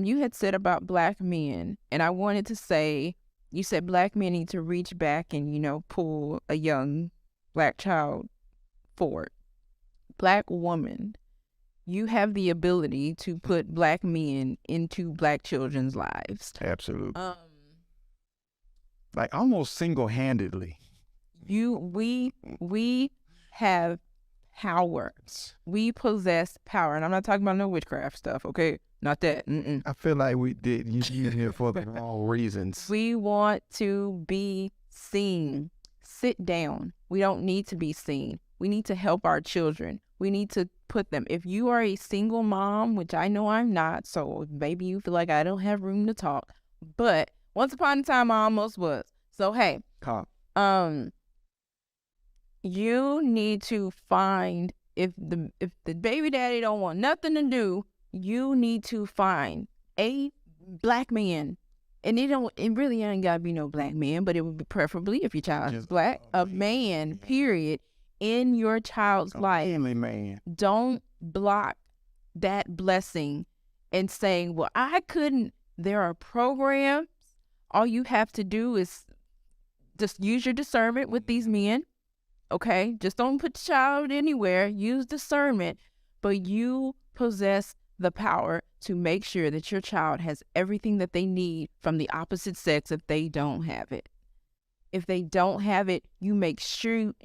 you had said about black men, and I wanted to say, you said black men need to reach back and, pull a young black child forward. Black woman, you have the ability to put black men into black children's lives. Absolutely. Like almost single-handedly. We have power. We possess power. And I'm not talking about no witchcraft stuff, okay? Not that. Mm-mm. I feel like we did use it here for the wrong reasons. We want to be seen. Sit down. We don't need to be seen. We need to help our children. We need to put them. If you are a single mom, which I know I'm not, so maybe you feel like I don't have room to talk, but once upon a time I almost was. So hey, you need to find, if the baby daddy don't want nothing to do, you need to find a black man. And it really ain't gotta be no black man, but it would be preferably, if your child is black, a man, period, in your child's life. Family man. Don't block that blessing and saying, well, I couldn't. There are programs. All you have to do is just use your discernment with these men. Okay? Just don't put your child anywhere. Use discernment. But you possess the power to make sure that your child has everything that they need from the opposite sex if they don't have it. If they don't have it, you make sure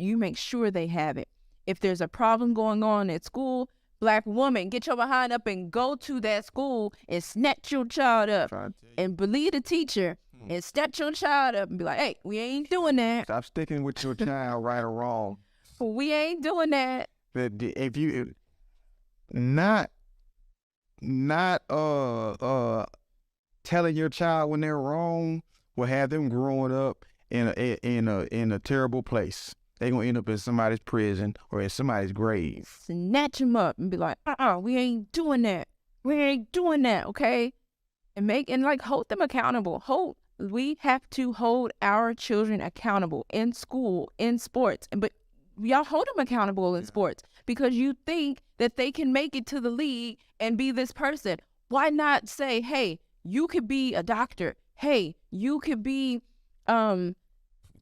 they have it. If there's a problem going on at school, black woman, get your behind up and go to that school and snatch your child up and believe the teacher and snatch your child up and be like, hey, we ain't doing that. Stop sticking with your child, right or wrong. We ain't doing that. But if you not telling your child when they're wrong will have them growing up in a terrible place. They're gonna end up in somebody's prison or in somebody's grave. Snatch them up and be like, we ain't doing that. We ain't doing that, okay? And hold them accountable. We have to hold our children accountable in school, in sports. But y'all hold them accountable in sports because you think that they can make it to the league and be this person. Why not say, hey, you could be a doctor. Hey, you could be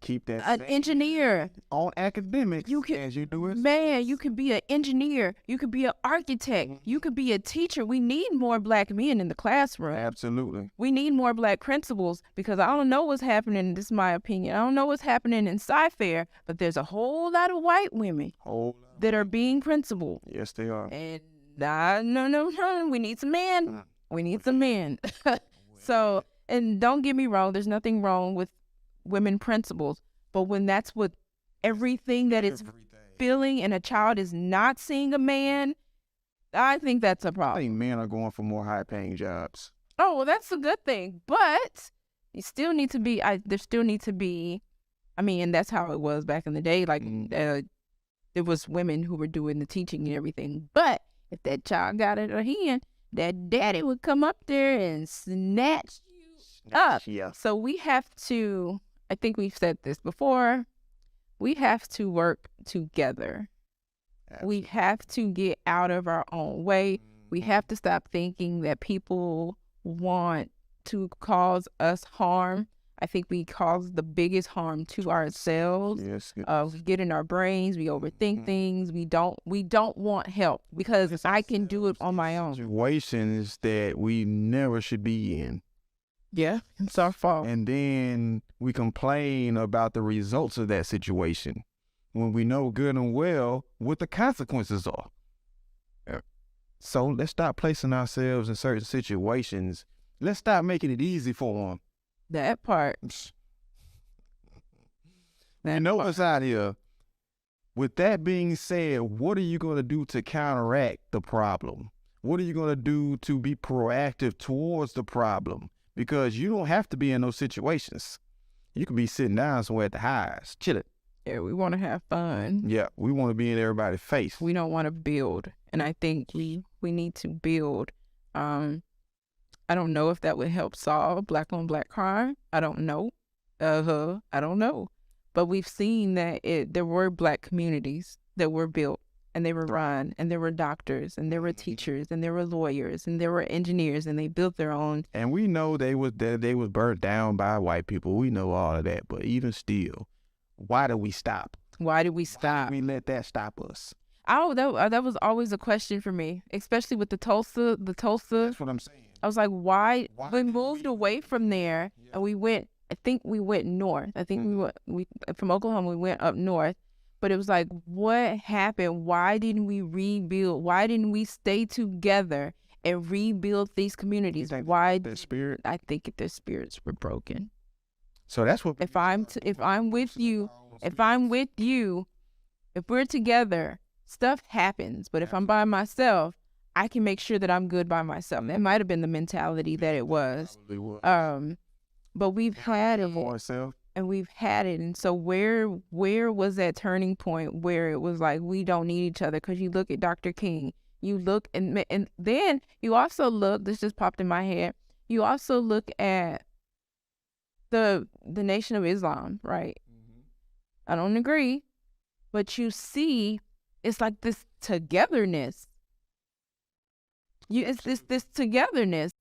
keep that an engineer on academics. As you do it. Man, you could be an engineer. You could be an architect. You could be a teacher. We need more black men in the classroom. Absolutely. We need more black principals because I don't know what's happening. This is my opinion. I don't know what's happening in Sci-Fair, but there's a whole lot of white women that are being principal. Yes, they are. And no. We need some men. We need some men. So, and don't get me wrong. There's nothing wrong with women principals, but when that's what everything that is feeling and a child is not seeing a man, I think that's a problem. I think men are going for more high-paying jobs. Oh, well, that's a good thing, but you still need to be. There still need to be. I mean, and that's how it was back in the day. Like there was women who were doing the teaching and everything. But if that child got it in her hand, that daddy would come up there and snatch you up. Yeah. So we have to. I think we've said this before. We have to work together. Absolutely. We have to get out of our own way. We have to stop thinking that people want to cause us harm. I think we cause the biggest harm to ourselves. Yes. We get in our brains. We overthink things. We don't want help because I can do it on my own. Situations that we never should be in. Yeah, it's our fault. And then we complain about the results of that situation when we know good and well what the consequences are. So let's stop placing ourselves in certain situations. Let's stop making it easy for them. That part. You know what's out here. With that being said, what are you going to do to counteract the problem? What are you going to do to be proactive towards the problem? Because you don't have to be in those situations. You can be sitting down somewhere at the highs, chilling. Yeah, we want to have fun. Yeah, we want to be in everybody's face. We don't want to build. And I think we need to build. I don't know if that would help solve black on black crime. I don't know. I don't know. But we've seen that there were black communities that were built and they were run, and there were doctors, and there were teachers, and there were lawyers, and there were engineers, and they built their own. And we know they was burnt down by white people. We know all of that. But even still, why do we stop? Why did we stop? Why did we let that stop us? Oh, that was always a question for me, especially with the Tulsa. That's what I'm saying. I was like, why we moved away from there, and we went. I think we went north. I think we from Oklahoma we went up north, but it was like, what happened? Why didn't we rebuild? Why didn't we stay together and rebuild these communities? Why? Their spirit. I think their spirits were broken. So that's what. If I'm with you, if we're together, stuff happens. But if I'm by myself, I can make sure that I'm good by myself. That might have been the mentality that it was. But we've had it, and we've had it. And so where was that turning point where it was like, we don't need each other? Because you look at Dr. King, you look, and then you also look, this just popped in my head, you also look at the Nation of Islam, right? I don't agree, but you see, it's like this togetherness. It's this togetherness.